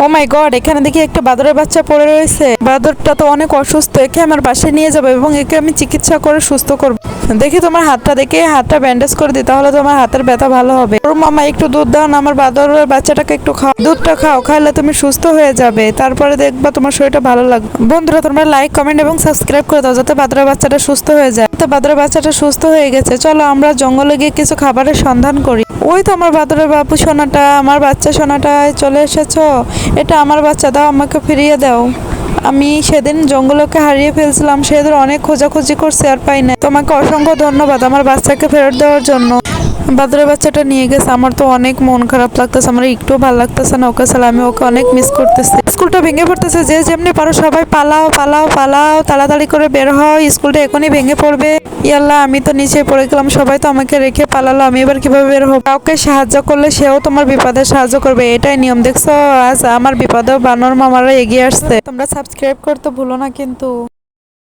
ও মাই god, এখানে দেখি একটা বাদরের বাচ্চা পড়ে রয়েছে। বাদরটা তো অনেক অসুস্থ, একে আমার বাসায় নিয়ে যাবো এবং একে আমি চিকিৎসা করে সুস্থ করবো। দেখি তোমার হাতটা, দেখে হাতটা ব্যান্ডেজ করে দিই, তাহলে তোমার হাতের ব্যথা ভালো হবে। ওর মামা একটু দুধ দাও না, আমার বাদরের বাচ্চাটাকে একটু খাও। দুধটা খাও, খাইলে তুমি সুস্থ হয়ে যাবে, তারপরে দেখবা তোমার শরীরটা ভালো লাগবে। বন্ধুরা তোমরা লাইক কমেন্ট এবং সাবস্ক্রাইব করে দাও যাতে বাদরের বাচ্চাটা সুস্থ হয়ে যায়। তো বাদরের বাচ্চাটা সুস্থ হয়ে গেছে, চলো আমরা জঙ্গলে গিয়ে কিছু খাবারের সন্ধান করি। ওই তো আমার বাদরের বাবু সোনাটা, আমার বাচ্চা সোনাটা চলে এসেছো। এটা আমার বাচ্চা, দাও আমাকে ফিরিয়ে দাও। আমি সেদিন জঙ্গলকে হারিয়ে ফেলছিলাম, সেদিন অনেক খোঁজাখুঁজি করছি আর পাই না। তোমাকে অসংখ্য ধন্যবাদ আমার বাচ্চাকে ফেরত দেওয়ার জন্য। বাদরের বাচ্চাটা নিয়ে গেছে, আমার তো অনেক মন খারাপ লাগতেছে, আমার একটু ভালো লাগতেছে না ওকে ছাড়া। আমি ওকে অনেক মিস করতেছি। স্কুলটা ভেঙে পড়তেছে, যে যেমনি পারো সবাই পালাও পালাও পালাও, তাড়াতাড়ি করে বের হও, স্কুলটা এখনই ভেঙে পড়বে। ইয়াল্লা, আমি তো নিচে পড়ে গেলাম, সবাই তো আমাকে রেখে পালালো, আমি এবার কিভাবে বের হবো? কাউকে সাহায্য করলে সেও তোমার বিপদে সাহায্য করবে, এটাই নিয়ম। দেখছো আজ আমার বিপদেও বানর মামারা এগিয়ে আসছে। তোমরা সাবস্ক্রাইব করতে ভুলো না কিন্তু।